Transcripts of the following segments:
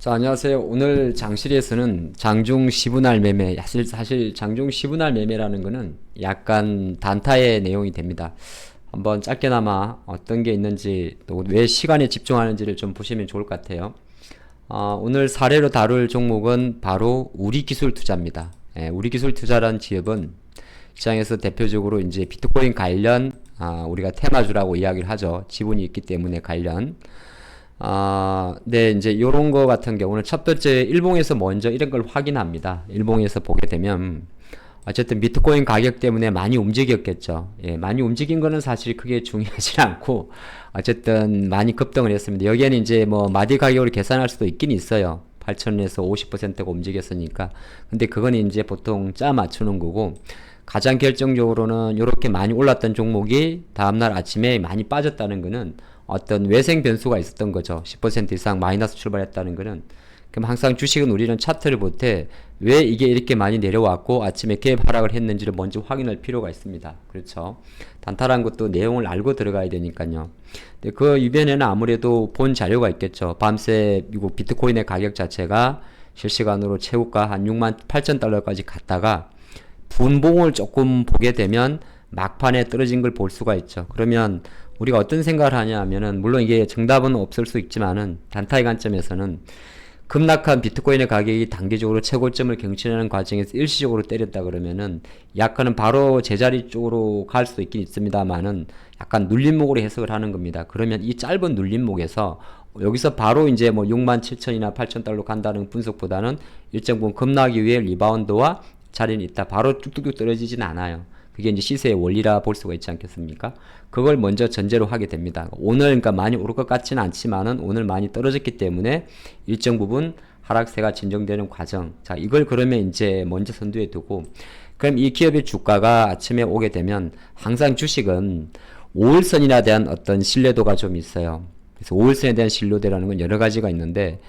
자, 안녕하세요. 오늘 장실에서는 장중 시분할 매매, 사실 장중 시분할 매매라는 거는 약간 단타의 내용이 됩니다. 한번 짧게나마 어떤 게 있는지 또 왜 시간에 집중하는지를 좀 보시면 좋을 것 같아요. 오늘 사례로 다룰 종목은 바로 우리기술 투자입니다. 우리기술 투자라는 기업은 시장에서 대표적으로 이제 비트코인 관련, 우리가 테마주라고 이야기를 하죠. 지분이 있기 때문에 관련. 네, 이제 요런 거 같은 경우는 첫 번째 일봉에서 먼저 이런 걸 확인합니다. 일봉에서 보게 되면 어쨌든 비트코인 가격 때문에 많이 움직였겠죠. 예, 많이 움직인 거는 사실 크게 중요하지 않고 어쨌든 많이 급등을 했습니다. 여기에는 이제 뭐 마디 가격으로 계산할 수도 있긴 있어요. 8천원에서 50%가 움직였으니까. 근데 그건 이제 보통 짜 맞추는 거고, 가장 결정적으로는 이렇게 많이 올랐던 종목이 다음날 아침에 많이 빠졌다는 거는 어떤 외생 변수가 있었던 거죠. 10% 이상 마이너스 출발했다는 거는. 그럼 항상 주식은 우리는 차트를 볼 때 왜 이게 이렇게 많이 내려왔고 아침에 갭 하락을 했는지를 먼저 확인할 필요가 있습니다. 그렇죠. 단타란 것도 내용을 알고 들어가야 되니까요. 근데 그 이변에는 아무래도 본 자료가 있겠죠. 밤새 미국 비트코인의 가격 자체가 실시간으로 최고가 한 6만 8천 달러까지 갔다가 분봉을 조금 보게 되면 막판에 떨어진 걸 볼 수가 있죠. 그러면 우리가 어떤 생각을 하냐 하면은, 물론 이게 정답은 없을 수 있지만은 단타의 관점에서는 급락한 비트코인의 가격이 단기적으로 최고점을 경신하는 과정에서 일시적으로 때렸다 그러면은 약간은 바로 제자리 쪽으로 갈 수도 있긴 있습니다만은 약간 눌림목으로 해석을 하는 겁니다. 그러면 이 짧은 눌림목에서 여기서 바로 이제 뭐 6만 7천이나 8천 달러 간다는 분석보다는 일정 부분 급락이 위해 리바운드와 자리는 있다. 바로 뚝뚝뚝 떨어지진 않아요. 그게 이제 시세의 원리라 볼 수가 있지 않겠습니까? 그걸 먼저 전제로 하게 됩니다. 오늘 그러니까 많이 오를 것 같지는 않지만은 오늘 많이 떨어졌기 때문에 일정 부분 하락세가 진정되는 과정. 자, 이걸 그러면 이제 먼저 선두에 두고, 그럼 이 기업의 주가가 아침에 오게 되면 항상 주식은 5일선이나 대한 어떤 신뢰도가 좀 있어요. 그래서 5일선에 대한 신뢰도라는 건 여러 가지가 있는데,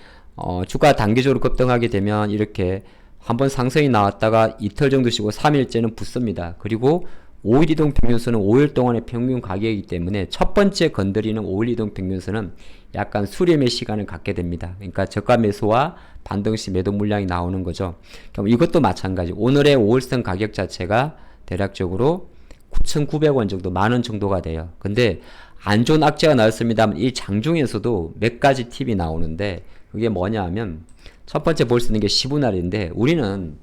주가 단기적으로 급등하게 되면 이렇게 한번 상승이 나왔다가 이틀 정도 쉬고 3일째는 붙습니다. 그리고 5일 이동 평균선은 5일 동안의 평균 가격이기 때문에 첫 번째 건드리는 5일 이동 평균선은 약간 수렴의 시간을 갖게 됩니다. 그러니까 저가 매수와 반등 시 매도 물량이 나오는 거죠. 그럼 이것도 마찬가지. 오늘의 5일선 가격 자체가 대략적으로 9,900원 정도, 만원 정도가 돼요. 근데 안 좋은 악재가 나왔습니다만 이 장중에서도 몇 가지 팁이 나오는데, 그게 뭐냐 하면 첫 번째 볼 수 있는 게 시분할인데, 우리는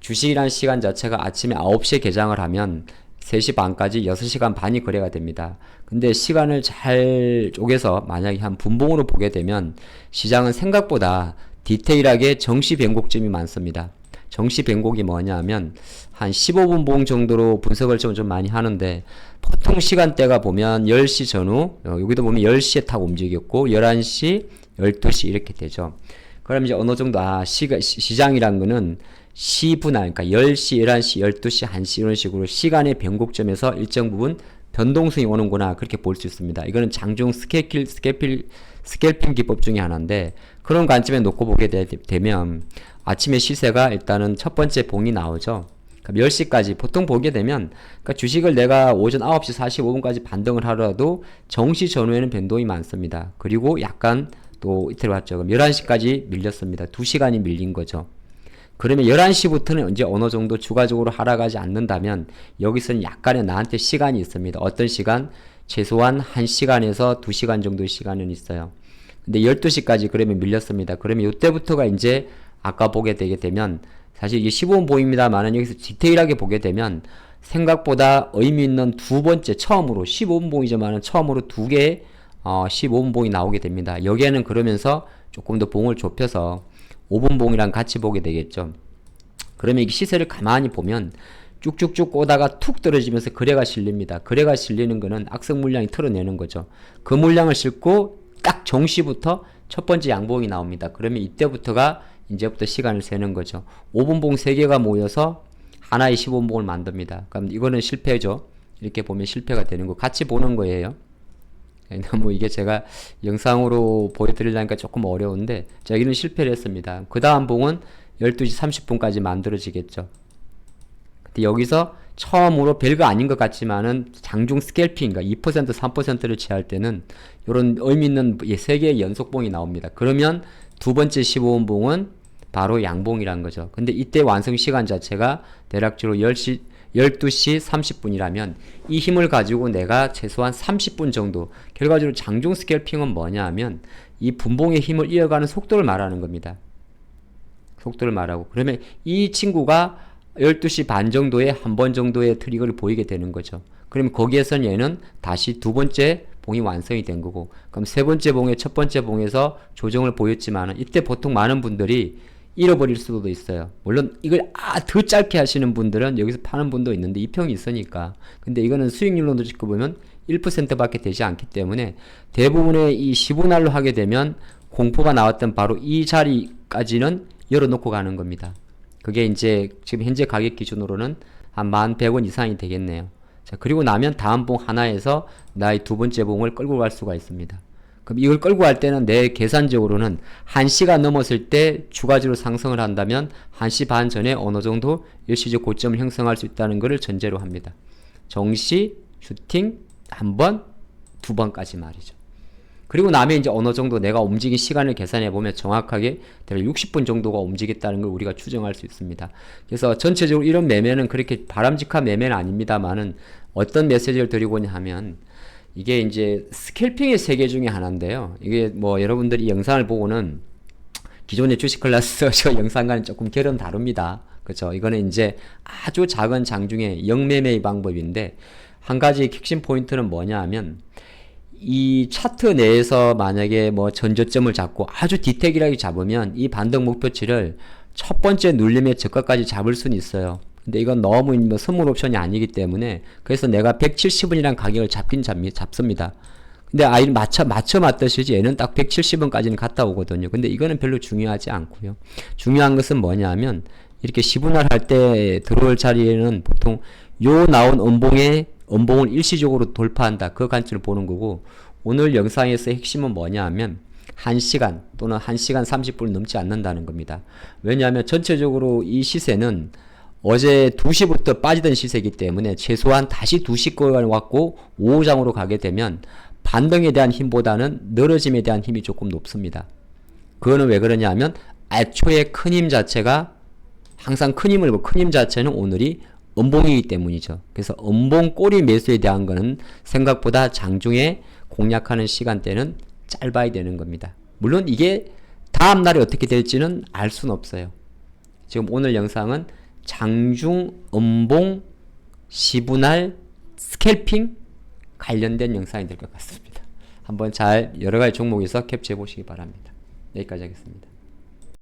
주식이란 시간 자체가 아침에 9시에 개장을 하면 3시 반까지 6시간 반이 거래가 됩니다. 근데 시간을 잘 쪼개서 만약에 한 분봉으로 보게 되면 시장은 생각보다 디테일하게 정시 변곡점이 많습니다. 정시 변곡이 뭐냐 하면 한 15분 봉 정도로 분석을 좀 많이 하는데, 보통 시간대가 보면 10시 전후, 여기도 보면 10시에 탁 움직였고 11시, 12시 이렇게 되죠. 그럼 이제 어느 정도 시장이란 거는 시분할, 그러니까 10시, 11시, 12시, 1시 이런 식으로 시간의 변곡점에서 일정 부분 변동성이 오는구나, 그렇게 볼 수 있습니다. 이거는 장중 스캘핑 기법 중에 하나인데, 그런 관점에 놓고 보게 되면 아침에 시세가 일단은 첫 번째 봉이 나오죠. 그럼 10시까지 보통 보게 되면, 그러니까 주식을 내가 오전 9시 45분까지 반등을 하더라도 정시 전후에는 변동이 많습니다. 그리고 약간 또 이틀 왔죠. 그럼 11시까지 밀렸습니다. 2시간이 밀린 거죠. 그러면 11시부터는 이제 어느 정도 주가적으로 하락하지 않는다면 여기서는 약간의 나한테 시간이 있습니다. 어떤 시간? 최소한 1시간에서 2시간 정도의 시간은 있어요. 근데 12시까지 그러면 밀렸습니다. 그러면 이때부터가 이제 아까 보게 되게 되면, 사실 이게 15분 보입니다만은 여기서 디테일하게 보게 되면 생각보다 의미 있는 두 번째, 처음으로 15분 봉이지만은 처음으로 두 개의 15분 봉이 나오게 됩니다. 여기에는 그러면서 조금 더 봉을 좁혀서 5분 봉이랑 같이 보게 되겠죠. 그러면 이 시세를 가만히 보면 쭉쭉쭉 오다가 툭 떨어지면서 거래가 실립니다. 거래가 실리는 거는 악성 물량이 털어내는 거죠. 그 물량을 싣고 딱 정시부터 첫 번째 양봉이 나옵니다. 그러면 이때부터가 이제부터 시간을 세는 거죠. 5분 봉 3개가 모여서 하나의 15분 봉을 만듭니다. 그럼 이거는 실패죠. 이렇게 보면 실패가 되는 거 같이 보는 거예요. 너무 이게 제가 영상으로 보여드리려니까 조금 어려운데, 자, 여기는 실패를 했습니다. 그 다음 봉은 12시 30분까지 만들어지겠죠. 근데 여기서 처음으로 별거 아닌 것 같지만은 장중 스캘핑, 그러니까 2% 3%를 취할 때는 이런 의미 있는 3개의 연속봉이 나옵니다. 그러면 두 번째 15분봉은 바로 양봉이란 거죠. 근데 이때 완성 시간 자체가 대략적으로 12시 30분이라면 이 힘을 가지고 내가 최소한 30분 정도, 결과적으로 장중 스캘핑은 뭐냐 하면 이 분봉의 힘을 이어가는 속도를 말하는 겁니다. 속도를 말하고, 그러면 이 친구가 12시 반 정도에 한 번 정도의 트릭을 보이게 되는 거죠. 그러면 거기에선 얘는 다시 두 번째 봉이 완성이 된 거고, 그럼 세 번째 봉의 첫 번째 봉에서 조정을 보였지만 이때 보통 많은 분들이 잃어버릴 수도 있어요. 물론 이걸 더 짧게 하시는 분들은 여기서 파는 분도 있는데 이평이 있으니까. 근데 이거는 수익률로 찍고 보면 1%밖에 되지 않기 때문에 대부분의 이 10분할로 하게 되면 공포가 나왔던 바로 이 자리까지는 열어놓고 가는 겁니다. 그게 이제 지금 현재 가격 기준으로는 한 11,100원 이상이 되겠네요. 자, 그리고 나면 다음 봉 하나에서 나의 두 번째 봉을 끌고 갈 수가 있습니다. 그럼 이걸 끌고 갈 때는 내 계산적으로는 1시가 넘었을 때 추가적으로 상승을 한다면 1시 반 전에 어느 정도 일시적 고점을 형성할 수 있다는 것을 전제로 합니다. 정시, 슈팅, 한 번, 두 번까지 말이죠. 그리고 나면 이제 어느 정도 내가 움직인 시간을 계산해 보면 정확하게 대략 60분 정도가 움직였다는 걸 우리가 추정할 수 있습니다. 그래서 전체적으로 이런 매매는 그렇게 바람직한 매매는 아닙니다만은 어떤 메시지를 드리고자 하면 이게 이제 스캘핑의 세계 중에 하나인데요. 이게 뭐 여러분들이 이 영상을 보고는 기존의 주식 클래스 저 영상과는 조금 결은 다릅니다. 그렇죠? 이거는 이제 아주 작은 장중의 영매매의 방법인데, 한 가지 핵심 포인트는 뭐냐 하면 이 차트 내에서 만약에 뭐 전저점을 잡고 아주 디테일하게 잡으면 이 반등 목표치를 첫 번째 눌림의 저가까지 잡을 수는 있어요. 근데 이건 너무 뭐 선물 옵션이 아니기 때문에, 그래서 내가 170원이란 가격을 잡습니다. 근데 아이 맞춰 맞듯이 얘는 딱 170원까지는 갔다 오거든요. 근데 이거는 별로 중요하지 않고요. 중요한 것은 뭐냐면 이렇게 시분할 할 때 들어올 자리에는 보통 요 나온 음봉을 일시적으로 돌파한다. 그 관점을 보는 거고, 오늘 영상에서 핵심은 뭐냐 하면 1시간 또는 1시간 30분 넘지 않는다는 겁니다. 왜냐하면 전체적으로 이 시세는 어제 2시부터 빠지던 시세이기 때문에 최소한 다시 2시권 왔고 5호장으로 가게 되면 반등에 대한 힘보다는 늘어짐에 대한 힘이 조금 높습니다. 그거는 왜 그러냐 하면 애초에 큰 힘 자체가 항상 큰 힘 자체는 오늘이 음봉이기 때문이죠. 그래서 음봉 꼬리 매수에 대한 거는 생각보다 장중에 공략하는 시간대는 짧아야 되는 겁니다. 물론 이게 다음날에 어떻게 될지는 알 수는 없어요. 지금 오늘 영상은 장중 음봉 시분할 스캘핑 관련된 영상이 될 것 같습니다. 한번 잘 여러가지 종목에서 캡처해 보시기 바랍니다. 여기까지 하겠습니다.